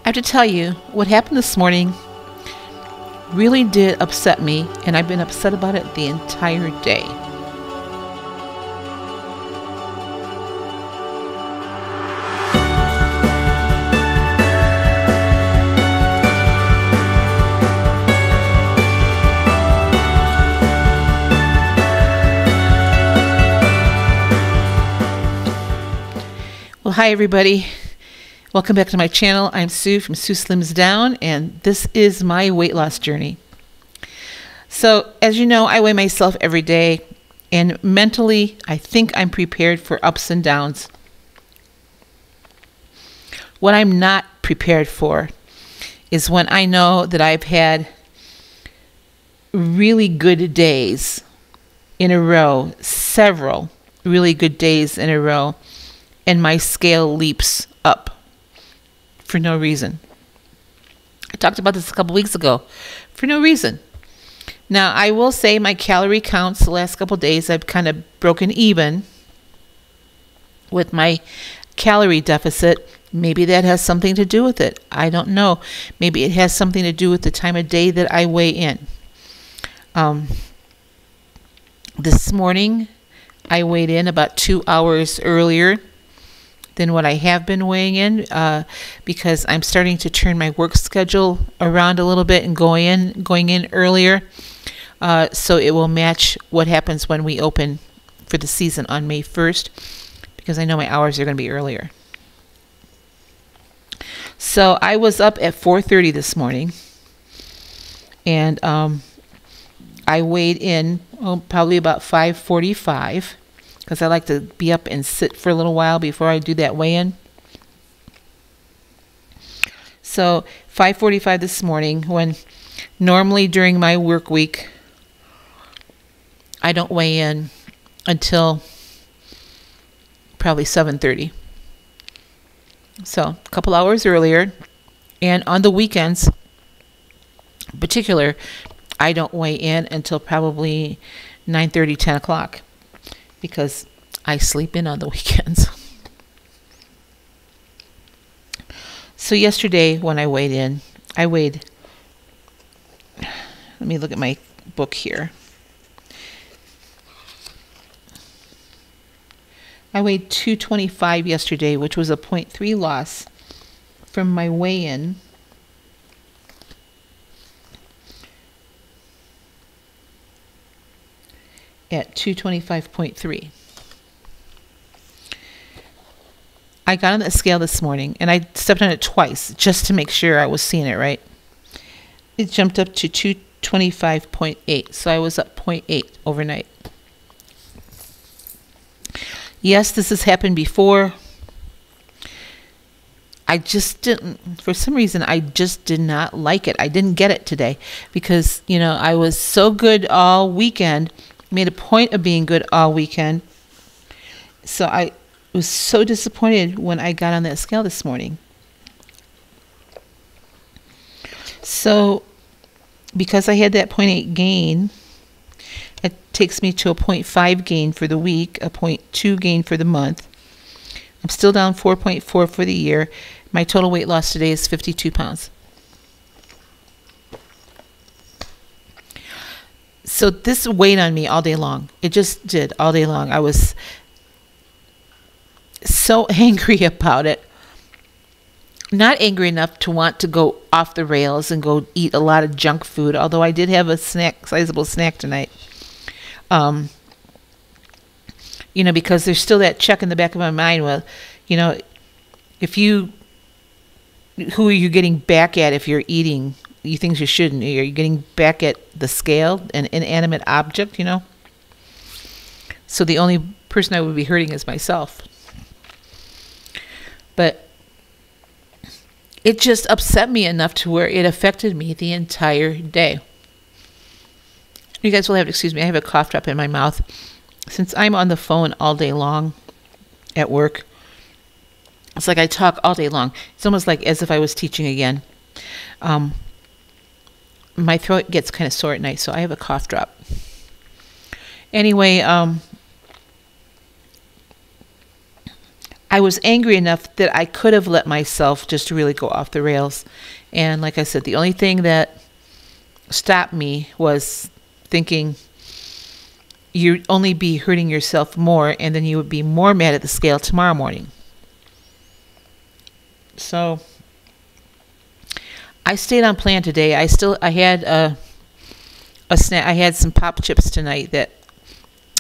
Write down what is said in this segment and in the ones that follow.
I have to tell you, what happened this morning really did upset me, and I've been upset about it the entire day. Well, hi everybody. Welcome back to my channel. I'm Sue from Sueslimsdown, and this is my weight loss journey. So, as you know, I weigh myself every day, and mentally, I think I'm prepared for ups and downs. What I'm not prepared for is when I know that I've had really good days in a row, several really good days in a row, and my scale leaps up for no reason. I talked about this a couple weeks ago. For no reason. Now, I will say my calorie counts the last couple days, I've kind of broken even with my calorie deficit. Maybe that has something to do with it. I don't know. Maybe it has something to do with the time of day that I weigh in. This morning, I weighed in about 2 hours earlier than what I have been weighing in, because I'm starting to turn my work schedule around a little bit and going in earlier, so it will match what happens when we open for the season on May 1st, because I know my hours are going to be earlier. So I was up at 4:30 this morning, and I weighed in probably about 5:45. Because I like to be up and sit for a little while before I do that weigh-in. So 5:45 this morning, when normally during my work week, I don't weigh in until probably 7:30. So a couple hours earlier. And on the weekends, in particular, I don't weigh in until probably 9:30, 10 o'clock. Because I sleep in on the weekends. So yesterday when I weighed in, let me look at my book here. I weighed 225 yesterday, which was a 0.3 loss from my weigh-in. At 225.3. I got on the scale this morning, and I stepped on it twice just to make sure I was seeing it right. It jumped up to 225.8, so I was up 0.8 overnight. Yes, this has happened before. I just didn't, for some reason, I just did not like it. I didn't get it today because, you know, I was so good all weekend. Made a point of being good all weekend. So I was so disappointed when I got on that scale this morning. So because I had that 0.8 gain, it takes me to a 0.5 gain for the week, a 0.2 gain for the month. I'm still down 4.4 for the year. My total weight loss today is 52 pounds. So this weighed on me all day long. It just did all day long. I was so angry about it. Not angry enough to want to go off the rails and go eat a lot of junk food, although I did have a sizable snack tonight. You know, because there's still that check in the back of my mind. Well, you know, who are you getting back at if you're eating things you shouldn't? Are you getting back at the scale, an inanimate object, you know? So the only person I would be hurting is myself. But it just upset me enough to where it affected me the entire day. You guys will have to excuse me. I have a cough drop in my mouth. Since I'm on the phone all day long at work, it's like I talk all day long. It's almost like as if I was teaching again. My throat gets kind of sore at night, so I have a cough drop. Anyway, I was angry enough that I could have let myself just really go off the rails. And like I said, the only thing that stopped me was thinking you'd only be hurting yourself more, and then you would be more mad at the scale tomorrow morning. So I stayed on plan today. I had a snack. I had some pop chips tonight that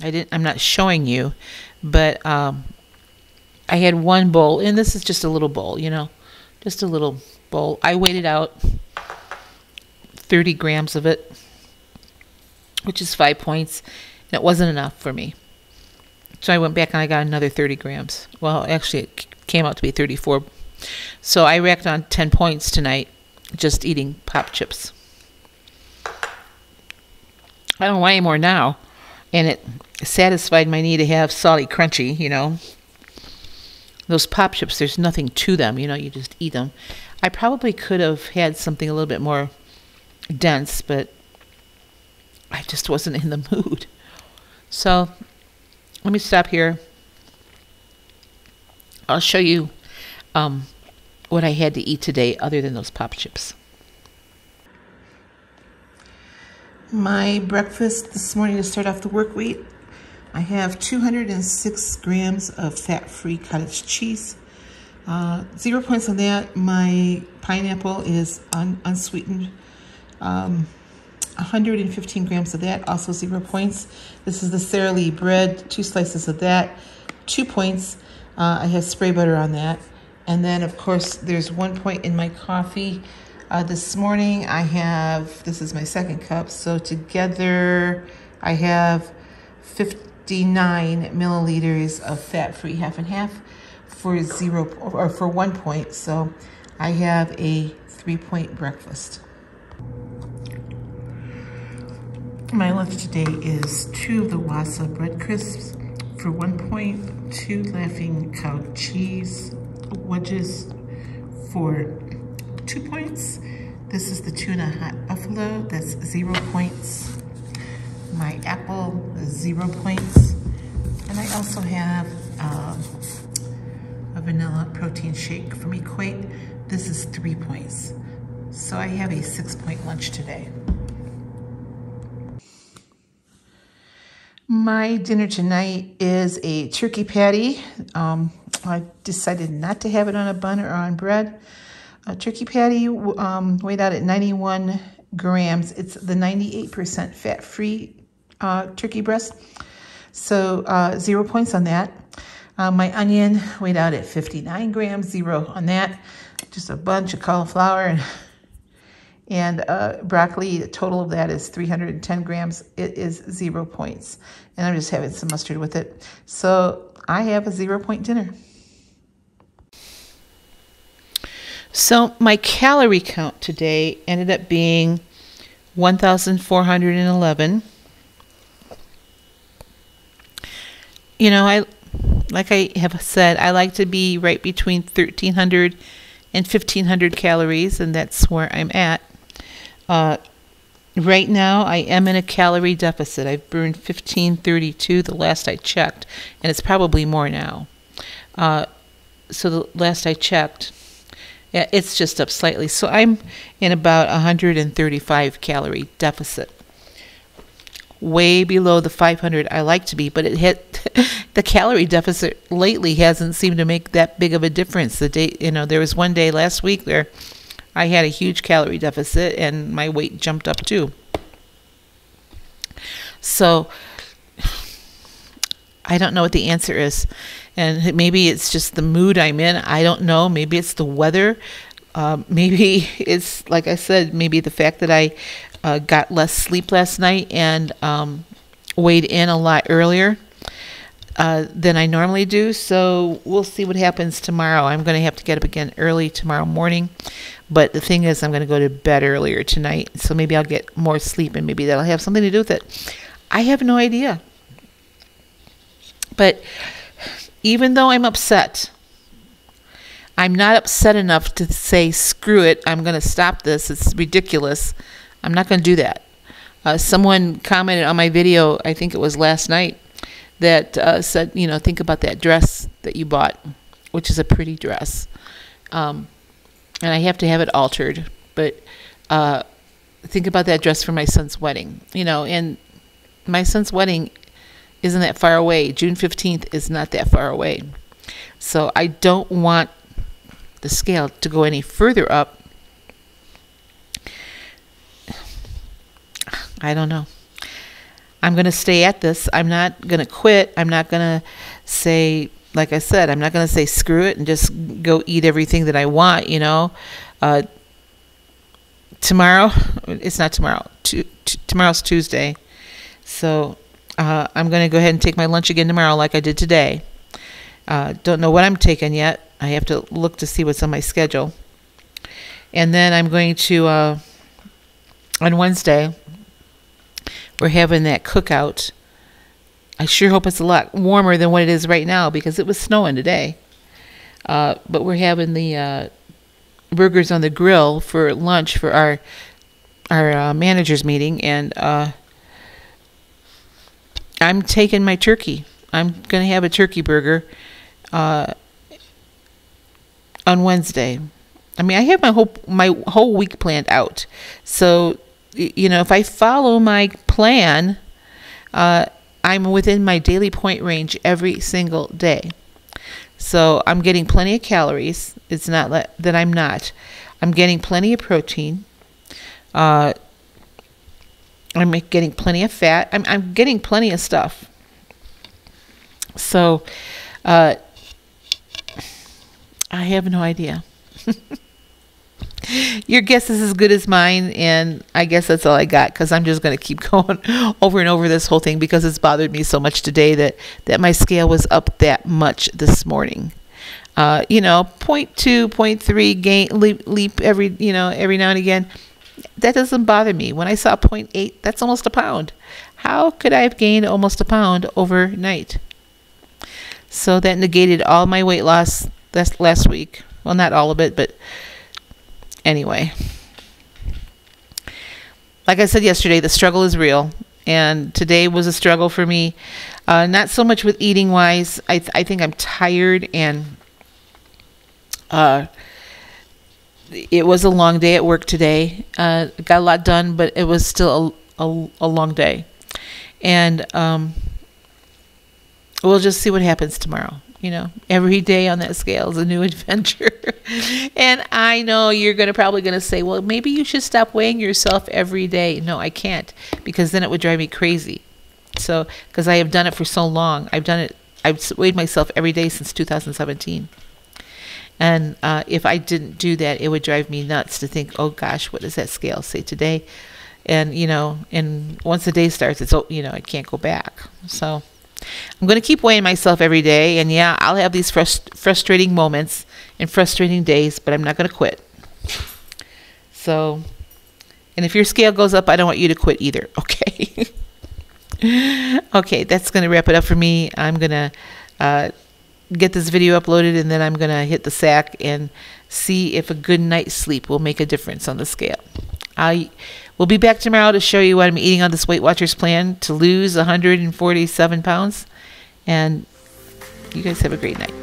I'm not showing you, but I had one bowl, and this is just a little bowl, you know, just a little bowl. I weighed out 30 grams of it, which is 5 points, and it wasn't enough for me. So I went back and I got another 30 grams. Well, actually, it came out to be 34. So I racked on 10 points tonight just eating pop chips. I don't want any more now, and it satisfied my need to have salty crunchy, you know. Those pop chips, there's nothing to them, you know, you just eat them. I probably could have had something a little bit more dense, but I just wasn't in the mood. So let me stop here. I'll show you what I had to eat today other than those pop chips. My breakfast this morning to start off the work week, I have 206 grams of fat-free cottage cheese. 0 points on that. My pineapple is unsweetened. 115 grams of that, also 0 points. This is the Sara Lee bread, 2 slices of that, 2 points. I have spray butter on that. And then, of course, there's 1 point in my coffee. This morning I have, this is my second cup, so together I have 59 milliliters of fat-free half and half for 1 point. So I have a 3-point breakfast. My lunch today is 2 of the Wassa bread crisps for 1 point, 2 Laughing Cow cheese wedges for 2 points. This is the tuna hot buffalo, that's 0 points. My apple is 0 points. And I also have a vanilla protein shake from Equate. This is 3 points. So I have a 6-point lunch today. My dinner tonight is a turkey patty. I decided not to have it on a bun or on bread. A turkey patty weighed out at 91 grams. It's the 98% fat-free turkey breast. So 0 points on that. My onion weighed out at 59 grams, 0 on that. Just a bunch of cauliflower and broccoli. The total of that is 310 grams. It is 0 points. And I'm just having some mustard with it. So I have a 0-point dinner. So my calorie count today ended up being 1,411. You know, like I have said, I like to be right between 1,300 and 1,500 calories, and that's where I'm at. Right now, I am in a calorie deficit. I've burned 1,532 the last I checked, and it's probably more now. So the last I checked, yeah, it's just up slightly. So I'm in about 135 calorie deficit. Way below the 500 I like to be, but it hit the calorie deficit lately hasn't seemed to make that big of a difference. The day, you know, there was one day last week where I had a huge calorie deficit and my weight jumped up too. So I don't know what the answer is. And maybe it's just the mood I'm in. I don't know. Maybe it's the weather. Maybe it's, like I said, maybe the fact that I got less sleep last night and weighed in a lot earlier than I normally do. So we'll see what happens tomorrow. I'm going to have to get up again early tomorrow morning. But the thing is, I'm going to go to bed earlier tonight. So maybe I'll get more sleep and maybe that'll have something to do with it. I have no idea. But even though I'm upset, I'm not upset enough to say, screw it, I'm going to stop this. It's ridiculous. I'm not going to do that. Someone commented on my video, I think it was last night, that said, you know, think about that dress that you bought which is a pretty dress. And I have to have it altered. But think about that dress for my son's wedding. You know, and my son's wedding isn't that far away. June 15th is not that far away. So I don't want the scale to go any further up. I don't know. I'm going to stay at this. I'm not going to quit. I'm not going to say, like I said, I'm not going to say screw it and just go eat everything that I want, you know. Tomorrow, it's not tomorrow. Tomorrow's Tuesday. So I'm going to go ahead and take my lunch again tomorrow like I did today. Don't know what I'm taking yet. I have to look to see what's on my schedule. And then I'm going to, on Wednesday, we're having that cookout. I sure hope it's a lot warmer than what it is right now because it was snowing today. But we're having the burgers on the grill for lunch for our managers meeting. And I'm taking my turkey. I'm going to have a turkey burger on Wednesday. I mean, I have my whole week planned out. So, you know, if I follow my plan, I'm within my daily point range every single day. So I'm getting plenty of calories. It's not that I'm not. I'm getting plenty of protein. I'm getting plenty of fat. I'm getting plenty of stuff. So I have no idea. Your guess is as good as mine, and I guess that's all I got because I'm just going to keep going over and over this whole thing because it's bothered me so much today that my scale was up that much this morning. You know, 0.2, 0.3 gain leap every now and again. That doesn't bother me. When I saw 0.8, that's almost a pound. How could I have gained almost a pound overnight? So that negated all my weight loss last week. Well, not all of it, but anyway. Like I said yesterday, the struggle is real. And today was a struggle for me. Not so much with eating wise. I think I'm tired and it was a long day at work today. Got a lot done, but it was still a long day. And we'll just see what happens tomorrow. You know, every day on that scale is a new adventure. And I know you're probably going to say, well, maybe you should stop weighing yourself every day. No, I can't, because then it would drive me crazy. So, because I have done it for so long. I've weighed myself every day since 2017. And if I didn't do that, it would drive me nuts to think, oh gosh, what does that scale say today? And, you know, and once the day starts, it's, you know, I can't go back. So I'm going to keep weighing myself every day. And yeah, I'll have these frustrating moments and frustrating days, but I'm not going to quit. So, and if your scale goes up, I don't want you to quit either. Okay. Okay, that's going to wrap it up for me. I'm going to get this video uploaded, and then I'm going to hit the sack and see if a good night's sleep will make a difference on the scale. We'll be back tomorrow to show you what I'm eating on this Weight Watchers plan to lose 147 pounds. And you guys have a great night.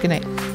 Good night.